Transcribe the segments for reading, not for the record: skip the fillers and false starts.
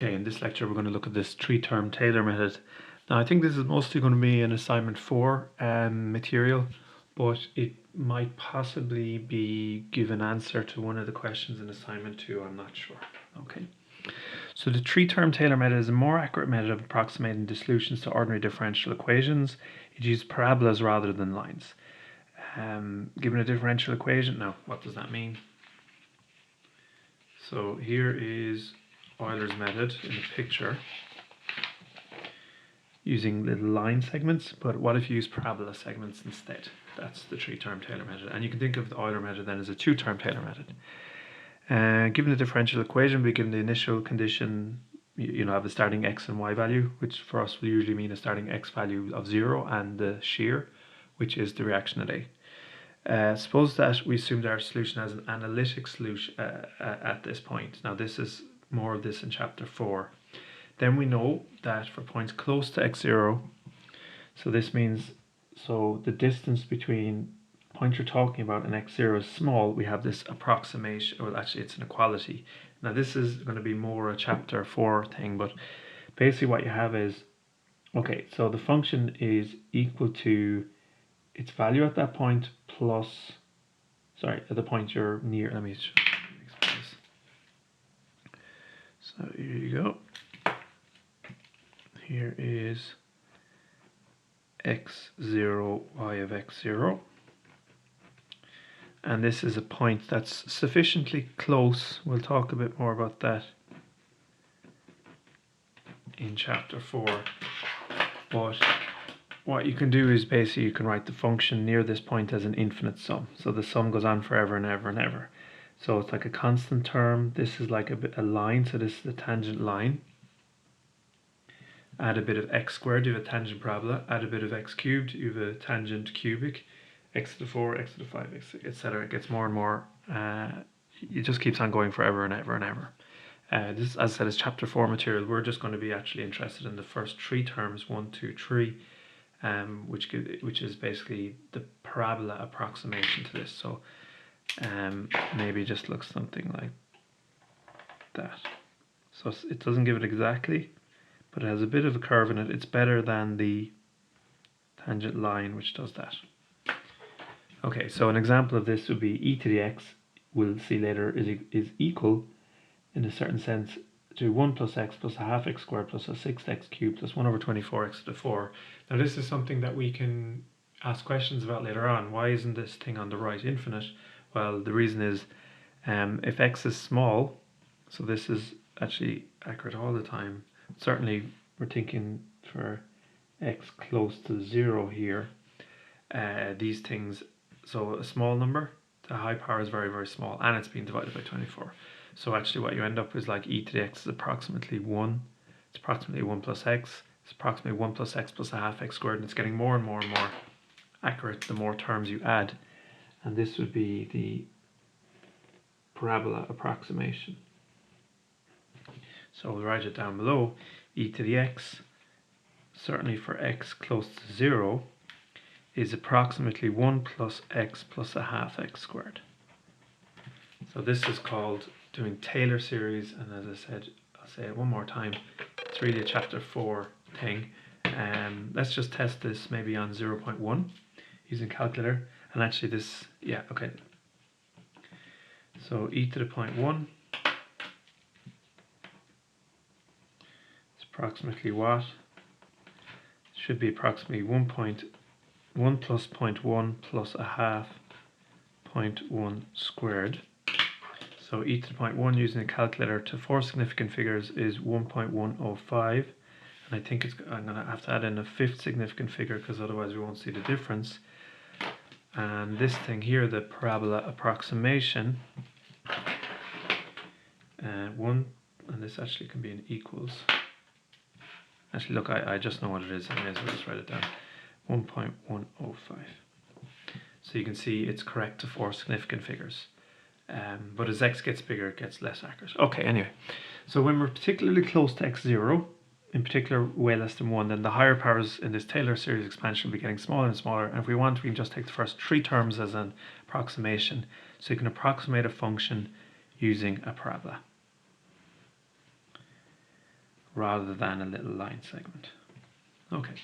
Okay, in this lecture we're going to look at this three-term Tailor method. Now I think this is mostly going to be an assignment 4 material, but it might possibly be give an answer to one of the questions in assignment 2, I'm not sure. Okay, so the three-term Tailor method is a more accurate method of approximating the solutions to ordinary differential equations. It uses parabolas rather than lines. Given a differential equation, now what does that mean? So here is Euler's method in the picture using little line segments, but what if you use parabola segments instead? That's the three-term Tailor method. And you can think of the Euler method then as a two-term Tailor method. Given the differential equation, we give the initial condition, you have the starting x and y value, which for us will usually mean a starting x value of 0 and the shear, which is the reaction at A. Suppose that we assumed our solution as an analytic solution at this point. Now this is more of this in chapter 4. Then we know that for points close to x0, so this means, so the distance between the point you're talking about and x0 is small, we have this approximation, or actually it's an equality. Now this is going to be more a chapter 4 thing, but basically what you have is, okay, so the function is equal to its value at that point plus, sorry, at the point you're near, let me explain this. So here you go. Here is x0, y of x0. And this is a point that's sufficiently close. We'll talk a bit more about that in chapter 4. But what you can do is basically you can write the function near this point as an infinite sum. So the sum goes on forever and ever and ever. So it's like a constant term. This is like a line. So this is the tangent line. Add a bit of x squared, you have a tangent parabola. Add a bit of x cubed, you have a tangent cubic. X to the 4, x to the 5, etc. It gets more and more. It just keeps on going forever and ever and ever. This, as I said, is chapter 4 material. We're just going to be actually interested in the first 3 terms, 1, 2, 3, which is basically the parabola approximation to this. So maybe just looks something like that. So it doesn't give it exactly, but it has a bit of a curve in it. It's better than the tangent line, which does that. Okay, so an example of this would be e to the x, we'll see later, is equal, in a certain sense, to 1 plus x plus a half x squared plus a 6x cubed plus 1 over 24x to the 4. Now this is something that we can ask questions about later on. Why isn't this thing on the right infinite? Well, the reason is if x is small, so this is actually accurate all the time. Certainly we're thinking for x close to 0 here, these things, so a small number, the high power is very, very small, and it's being divided by 24. So actually what you end up is like e to the x is approximately 1. It's approximately 1 plus x. It's approximately 1 plus x plus a half x squared, and it's getting more and more and more accurate the more terms you add. And this would be the parabola approximation. So we'll write it down below. E to the x, certainly for x close to 0, is approximately 1 plus x plus a half x squared. So this is called doing Tailor series, and as I said, I'll say it one more time, it's really a chapter 4 thing. Let's just test this maybe on 0.1 using calculator, and actually this, yeah, okay. So e to the 0.1 is approximately what? It should be approximately 1 plus 0.1 plus a half 0.1 squared. So e to the 0.1 using a calculator to 4 significant figures is 1.105, and I think I'm going to have to add in a 5th significant figure because otherwise we won't see the difference. And this thing here, the parabola approximation, and this actually can be an equals. Actually, look, I just know what it is. I may as well just write it down. 1.105. So you can see it's correct to 4 significant figures. But as x gets bigger, it gets less accurate. Okay, anyway. So when we're particularly close to x0, in particular way less than 1, then the higher powers in this Tailor series expansion will be getting smaller and smaller. And if we want, we can just take the first 3 terms as an approximation. So you can approximate a function using a parabola. rather than a little line segment. Okay.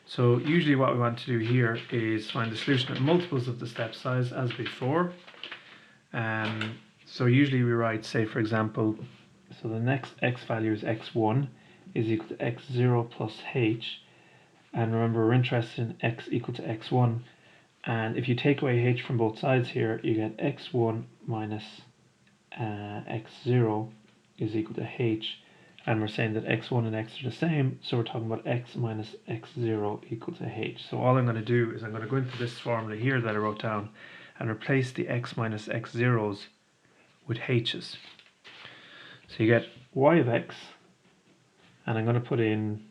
So usually what we want to do here is find the solution at multiples of the step size as before. So usually we write, say for example, so the next x value is x1 is equal to x0 plus h. And remember, we're interested in x equal to x1. And if you take away h from both sides here, you get x1 minus x0 is equal to h. And we're saying that x1 and x are the same, so we're talking about x minus x0 equal to h. So all I'm going to do is I'm going to go into this formula here that I wrote down and replace the x minus x0s with h's. So you get y of x, and I'm going to put in,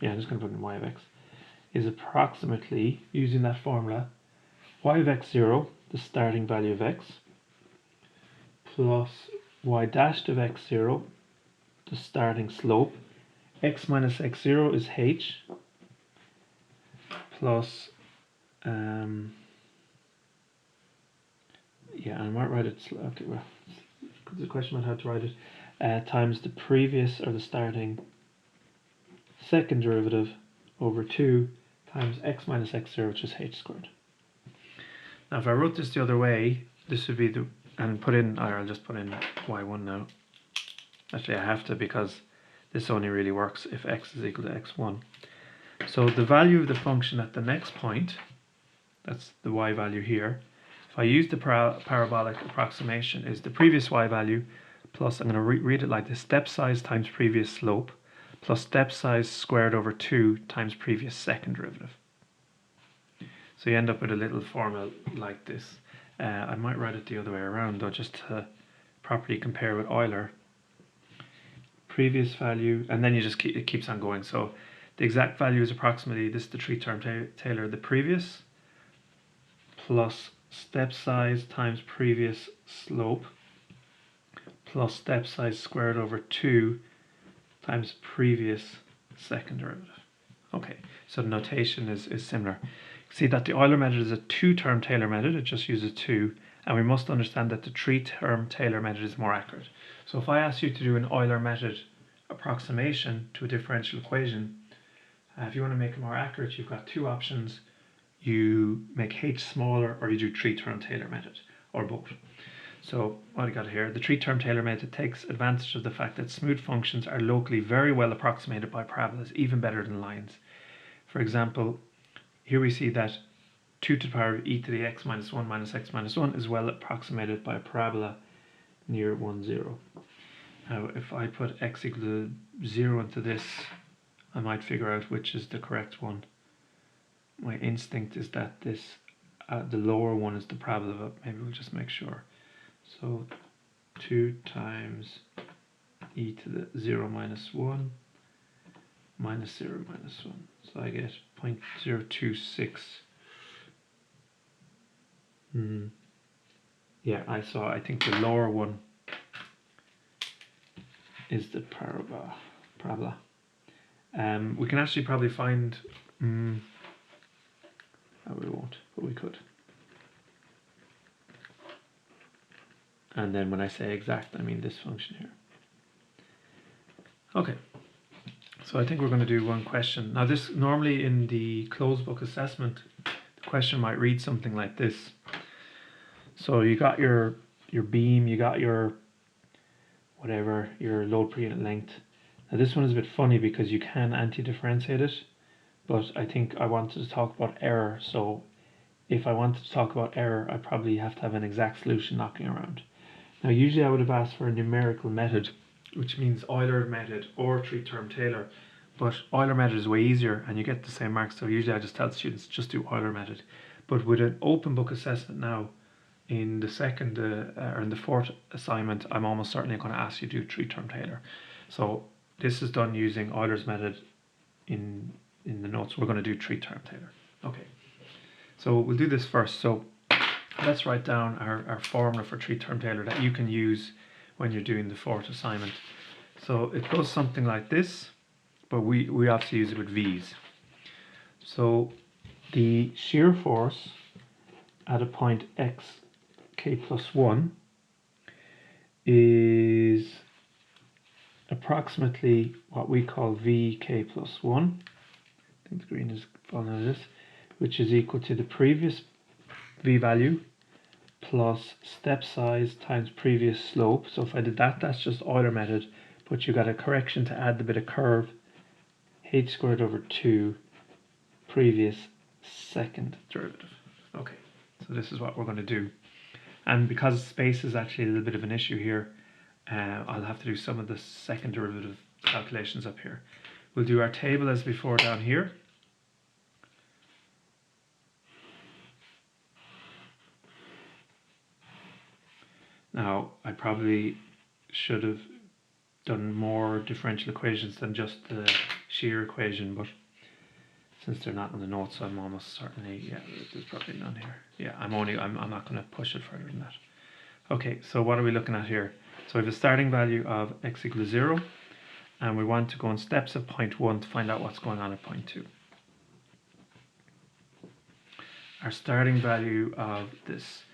I'm just going to put in y of x, is approximately, using that formula, y of x0, the starting value of x, plus y dashed of x0, the starting slope. X minus x0 is h, plus, I might write it, okay, well, the question about how to write it, times the previous, or the starting second derivative over 2 times x minus x0, which is h squared. Now if I wrote this the other way, this would be the, and put in, or I'll just put in y1 now. Actually I have to, because this only really works if x is equal to x1. So the value of the function at the next point, that's the y value here, if I use the parabolic approximation, is the previous y value plus, I'm going to read it like this, step size times previous slope plus step size squared over 2 times previous second derivative. So you end up with a little formula like this. I might write it the other way around though, just to properly compare with Euler. Previous value, and then you just it keeps on going. So the exact value is approximately, this is the three-term Tailor, the previous plus step size times previous slope plus step size squared over 2 times previous second derivative. Okay, so the notation is similar. See that the Euler method is a two-term Tailor method, it just uses 2, and we must understand that the three-term Tailor method is more accurate. So if I ask you to do an Euler method approximation to a differential equation, if you want to make it more accurate, you've got two options. You make h smaller, or you do three-term Tailor method, or both. So what I got here, the three-term Tailor method takes advantage of the fact that smooth functions are locally very well approximated by parabolas, even better than lines. For example, here we see that 2 to the power of e to the x minus 1 minus x minus 1 is well approximated by a parabola near 1, 0. Now if I put x equal to 0 into this, I might figure out which is the correct one. My instinct is that this, the lower one is the parabola, but maybe we'll just make sure. So 2 times e to the 0 minus 1 minus 0 minus 1. So I get 0.026. Yeah, I think the lower one is the parabola. We can actually probably find, we won't, but we could. And then when I say exact, I mean this function here. Okay, so I think we're going to do one question. Now this, normally in the closed book assessment, the question might read something like this. So you got your beam, you got your whatever, your load per unit length. Now this one is a bit funny because you can anti-differentiate it, but I think I wanted to talk about error. So if I wanted to talk about error, I probably have to have an exact solution knocking around. Now usually I would have asked for a numerical method, which means Euler method or three-term Tailor, but Euler method is way easier and you get the same marks. So usually I just tell students just do Euler method. But with an open book assessment now, in the second or in the fourth assignment, I'm almost certainly going to ask you to do three-term Tailor. So this is done using Euler's method in the notes. We're going to do three-term Tailor. Okay, so we'll do this first. So let's write down our formula for three-term Tailor that you can use when you're doing the fourth assignment. So it goes something like this, but we obviously use it with V's. So the shear force at a point xk plus 1 is approximately what we call vk plus 1. I think the green is falling out of this, which is equal to the previous v value plus step size times previous slope. So if I did that, that's just Euler method, but you got a correction to add the bit of curve, h squared over 2 previous second derivative. Okay, so this is what we're going to do. And because space is actually a little bit of an issue here, I'll have to do some of the second derivative calculations up here. We'll do our table as before down here. Now, I probably should have done more differential equations than just the shear equation, but since they're not in the notes, I'm almost certainly, yeah, there's probably none here. Yeah, I'm not going to push it further than that. Okay, so what are we looking at here? So we have a starting value of x equals 0, and we want to go in steps of point 1 to find out what's going on at point 2. Our starting value of this.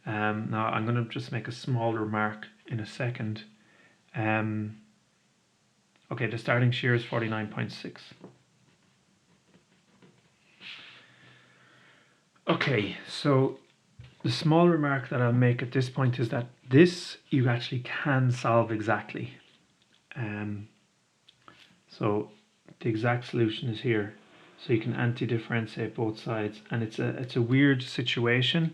Now I'm going to just make a small remark in a second. Okay, the starting shear is 49.6. Okay, so the small remark that I'll make at this point is that this you actually can solve exactly. So the exact solution is here. So you can anti-differentiate both sides, and it's a weird situation,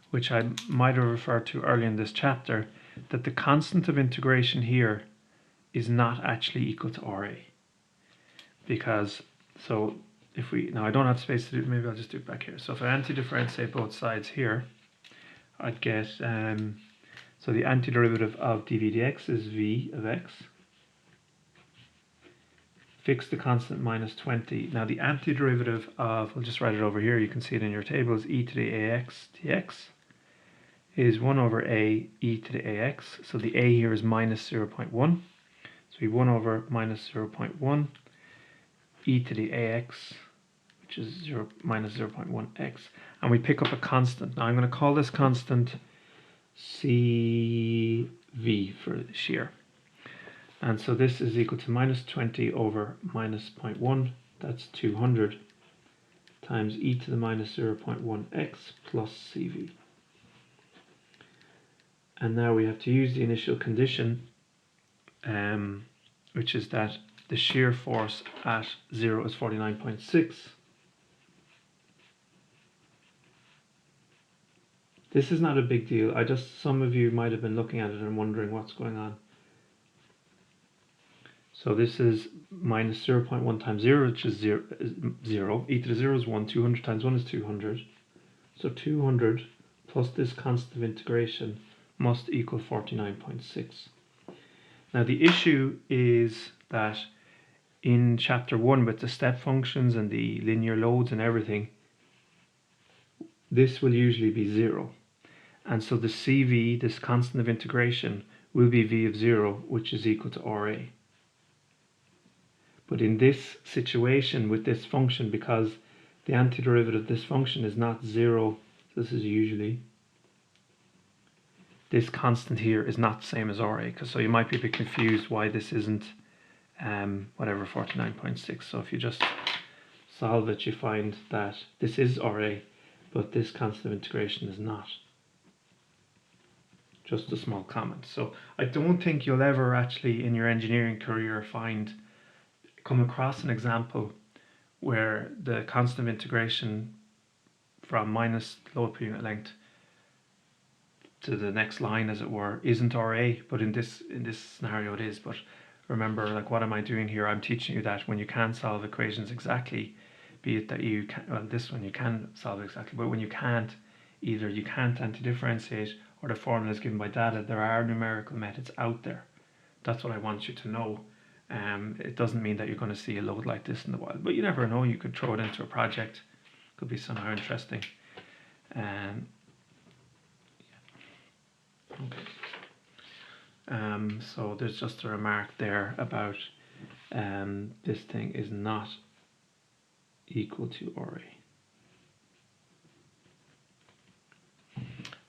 which I might have referred to earlier in this chapter, that the constant of integration here is not actually equal to RA. Because, so if we, now I don't have space to do it, maybe I'll just do it back here. So if I anti-differentiate both sides here, I'd get, so the antiderivative of dv dx is v of x. Fix the constant minus 20. Now the antiderivative of, I'll just write it over here, you can see it in your table, is e to the ax dx is 1 over a e to the ax. So the a here is minus 0.1. So we have 1 over minus 0.1 e to the ax, which is minus 0.1x. And we pick up a constant. Now I'm going to call this constant CV for the shear. And so this is equal to minus 20 over minus 0.1, that's 200, times e to the minus 0.1x plus CV. And now we have to use the initial condition, which is that the shear force at 0 is 49.6. This is not a big deal. Some of you might have been looking at it and wondering what's going on. So this is minus 0.1 times 0, which is 0. E to the 0 is 1. 200 times 1 is 200. So 200 plus this constant of integration must equal 49.6. Now the issue is that in chapter 1 with the step functions and the linear loads and everything, this will usually be 0. And so the CV, this constant of integration, will be v of 0, which is equal to RA. But in this situation with this function, because the antiderivative of this function is not 0, this is usually, this constant here is not the same as RA. So you might be a bit confused why this isn't whatever 49.6. So if you just solve it, you find that this is RA, but this constant of integration is not. Just a small comment. So I don't think you'll ever actually in your engineering career come across an example where the constant of integration from minus load per unit length to the next line, as it were, isn't RA, but in this scenario it is. But remember, like, what am I doing here? I'm teaching you that when you can solve equations exactly, be it that you can, well, this one you can solve exactly, but when you can't, either you can't anti-differentiate or the formula is given by data, there are numerical methods out there. That's what I want you to know. It doesn't mean that you're going to see a load like this in the wild, but you never know. You could throw it into a project. Could be somehow interesting. Yeah. Okay. So there's just a remark there about this thing is not equal to RA.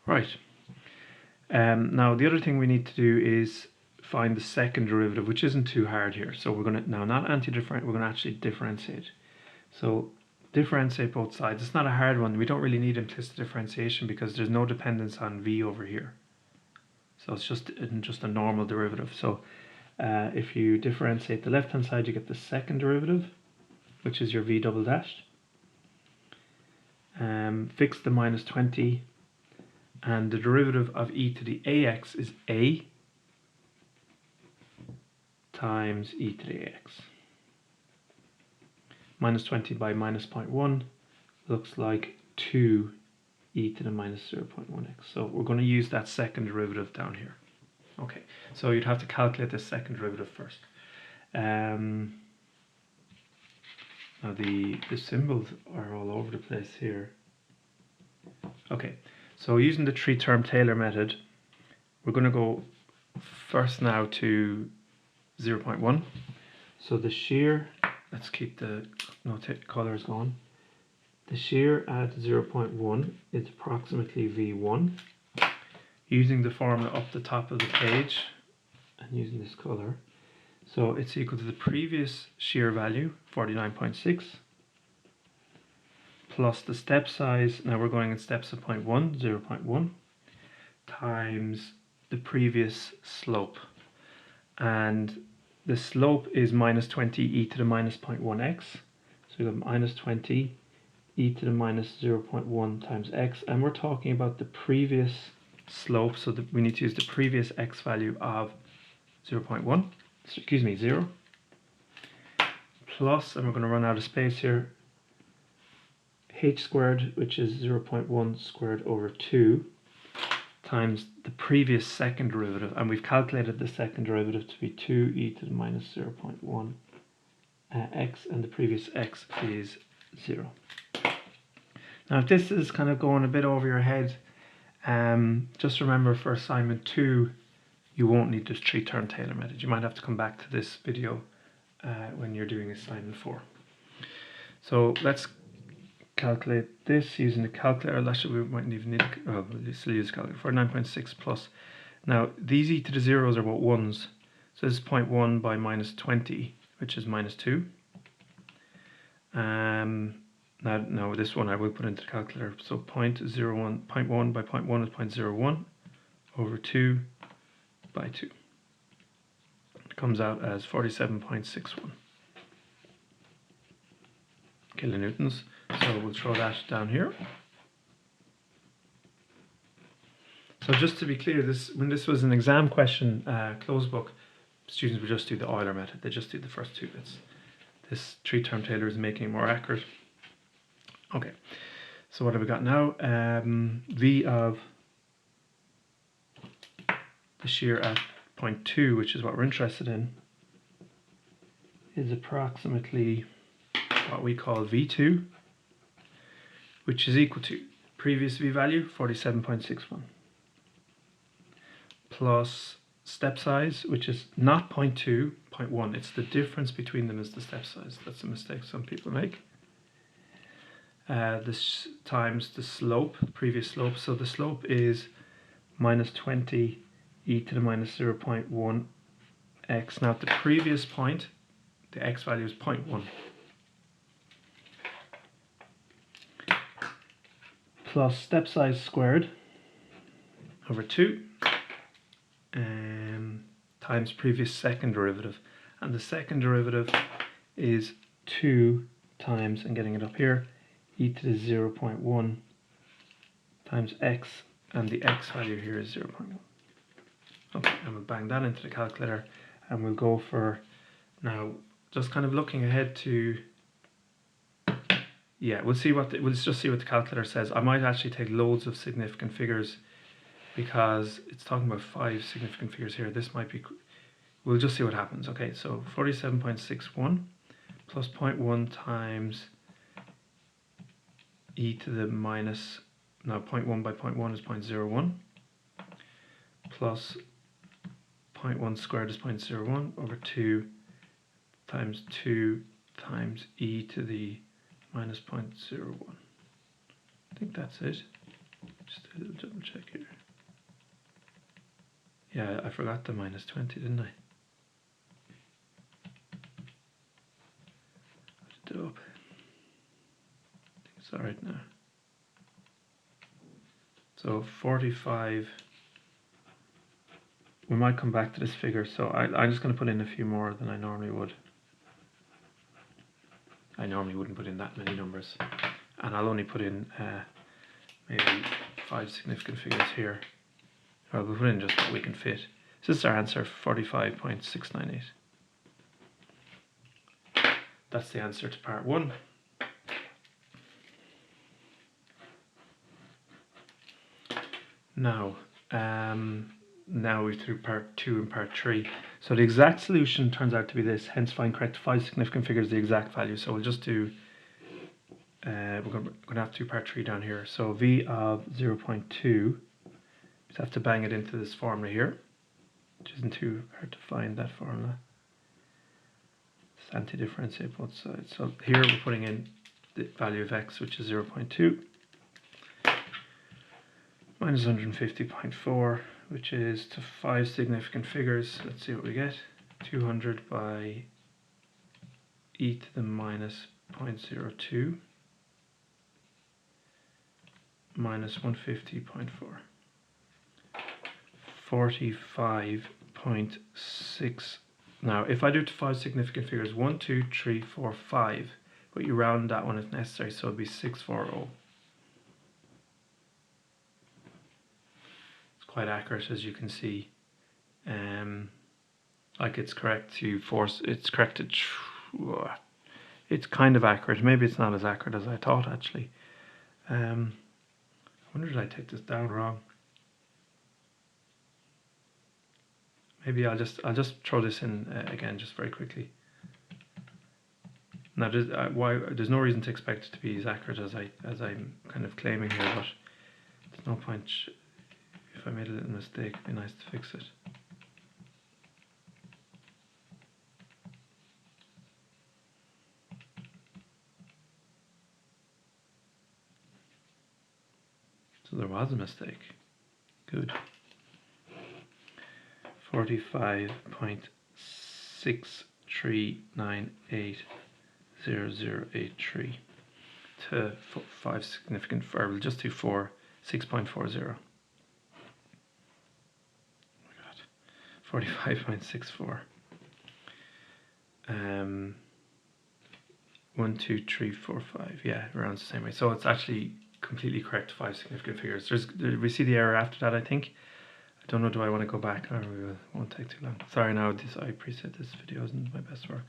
Right. Now the other thing we need to do is find the second derivative, which isn't too hard here. So we're going to now not anti-differentiate, we're going to actually differentiate. So differentiate both sides. It's not a hard one. We don't really need implicit differentiation because there's no dependence on v over here. So it's just a normal derivative. So if you differentiate the left-hand side, you get the second derivative, which is your v double dashed. Fix the minus 20, and the derivative of e to the ax is a times e to the ax. Minus 20 by minus 0.1 looks like 2 e to the minus 0.1x. So we're going to use that second derivative down here. Okay, so you'd have to calculate the second derivative first. Now the symbols are all over the place here. Okay, so using the three-term Tailor method, we're going to go first now to 0.1. So the shear, let's keep the colors going. The shear at 0.1 is approximately V1. Using the formula up the top of the page and using this color, so it's equal to the previous shear value, 49.6, plus the step size, now we're going in steps of 0.1, times the previous slope. And the slope is minus 20 e to the minus 0.1x. So we have minus 20 e to the minus 0.1 times x. And we're talking about the previous slope, so that we need to use the previous x value of 0.1, excuse me, 0, plus, and we're going to run out of space here, h squared, which is 0.1 squared over 2, times the previous second derivative, and we've calculated the second derivative to be 2 e to the minus 0.1 x, and the previous x is 0. Now if this is kind of going a bit over your head, just remember for assignment 2 you won't need this three-term Tailor method. You might have to come back to this video when you're doing assignment 4. So let's calculate this using the calculator. Actually, we might even need, we'll still use the calculator for 9.6 plus. Now, these e to the zeros are both 1s. So this is 0.1 by minus 20, which is minus 2. Now this one I will put into the calculator. So 0.1 by 0.1 is 0.01 over 2 by 2. It comes out as 47.61 kilonewtons. So we'll throw that down here. So just to be clear, when this was an exam question, closed book, students would just do the Euler method. They just do the first 2 bits. This three-term Tailor is making it more accurate. Okay, so what have we got now? V of the shear at 0.2, which is what we're interested in, is approximately what we call V2, which is equal to previous V value, 47.61, plus step size, which is not 0.2, 0.1. It's the difference between them is the step size. That's a mistake some people make. This times the slope, previous slope. So the slope is minus 20 e to the minus 0.1 x. Now at the previous point, the x value is 0.1. Plus step size squared over 2 times previous second derivative. And the second derivative is 2 times, and getting it up here, e to the 0.1 times x, and the x value here is 0.1. Okay, and we'll bang that into the calculator, and we'll go for, now, just kind of looking ahead to, yeah, we'll just see what the calculator says. I might actually take loads of significant figures because it's talking about 5 significant figures here. This might be, we'll just see what happens. Okay, so 47.61 plus 0.1 times e to the minus, now 0.1 by 0.1 is 0.01, plus 0.1 squared is 0.01 over 2 times 2 times e to the minus 0.01. I think that's it. Just a little double check here. Yeah, I forgot the minus 20, didn't I? Put it up. I think it's alright now. So 45. We might come back to this figure, so I'm just going to put in a few more than I normally would. I normally wouldn't put in that many numbers, and I'll only put in maybe 5 significant figures here. Or we'll put in just what we can fit. So this is our answer, 45.698. That's the answer to part 1. Now, now we're through part 2 and part 3. So the exact solution turns out to be this, hence find correct 5 significant figures, the exact value. So we'll just do, we're going to have to do part 3 down here. So V of 0.2, just have to bang it into this formula here, which isn't too hard to find, that formula. It's anti-differentiate both sides. So here we're putting in the value of x, which is 0.2. Minus 150.4, which is to 5 significant figures. Let's see what we get. 200 by e to the minus 0.02 minus 150.4. 45.6. Now, if I do to 5 significant figures, 1, 2, 3, 4, 5, but you round that one if necessary, so it'd be 640. Quite accurate, as you can see. Like it's correct to force, it's correct to, it's kind of accurate. Maybe it's not as accurate as I thought, actually. I wonder, did I take this down wrong? Maybe I'll just throw this in again, just very quickly. Now, there's no reason to expect it to be as accurate as I'm kind of claiming here, but there's no point. If I made a little mistake, it'd be nice to fix it. So there was a mistake. Good. 45.63980083 to 5 significant, or we'll just do 6.40. 45.64. 1, 2, 3, 4, 5. Yeah, around the same way. So it's actually completely correct, 5 significant figures. We see the error after that, I think. I don't know, do I want to go back, or it won't take too long. Sorry, now I appreciate this video isn't my best work.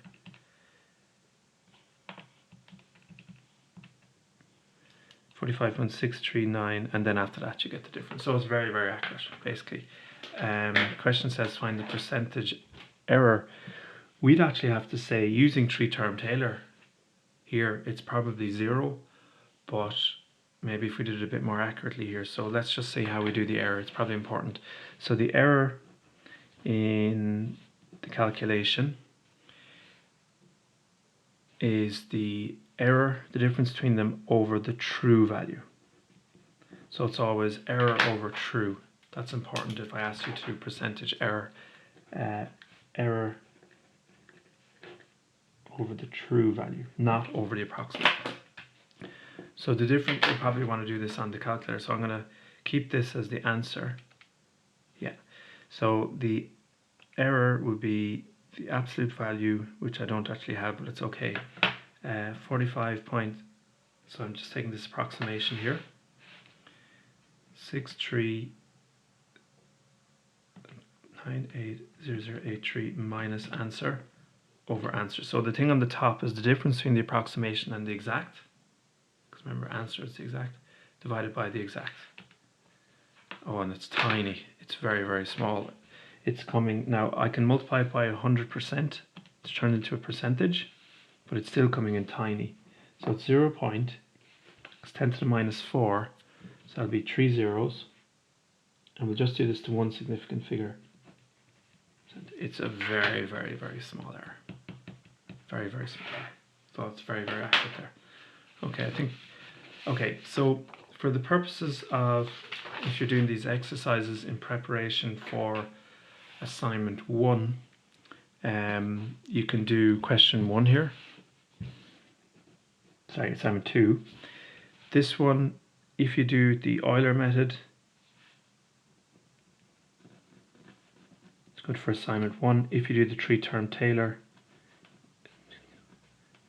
$45.639, and then after that you get the difference. So it's very, very accurate, basically. The question says find the percentage error. We'd actually have to say, using 3-term Tailor here, it's probably 0, but maybe if we did it a bit more accurately here. So let's just see how we do the error. It's probably important. So the error in the calculation is the error, the difference between them over the true value. So it's always error over true. That's important if I ask you to do percentage error. Error over the true value, not over the approximate. So the difference, you probably want to do this on the calculator. So I'm going to keep this as the answer. Yeah. So the error would be the absolute value, which I don't actually have, but it's okay. 45 point, so I'm just taking this approximation here. 63980083 minus answer over answer. So the thing on the top is the difference between the approximation and the exact. Because remember, answer is the exact divided by the exact. Oh, and it's tiny. It's very, very small. It's coming, now I can multiply it by 100% to turn into a percentage, but it's still coming in tiny. So it's 0. It's 10 to the minus 4, so that'll be 3 zeros. And we'll just do this to one significant figure. It's a very, very, very small error. Very, very small error. So it's very, very accurate there. Okay, I think, okay, so for the purposes of, if you're doing these exercises in preparation for assignment 1, you can do question 1 here. Sorry, assignment 2. This one, if you do the Euler method, it's good for assignment 1. If you do the 3-term Tailor,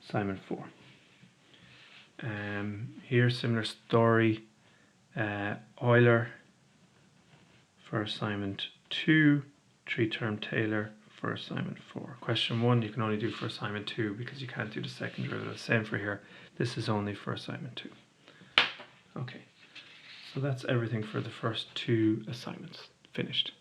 assignment 4. Here, similar story, Euler for assignment 2, 3-term Tailor for assignment 4. Question 1 you can only do for assignment 2 because you can't do the second derivative. Same for here. This is only for assignment 2. Okay, so that's everything for the first 2 assignments. Finished.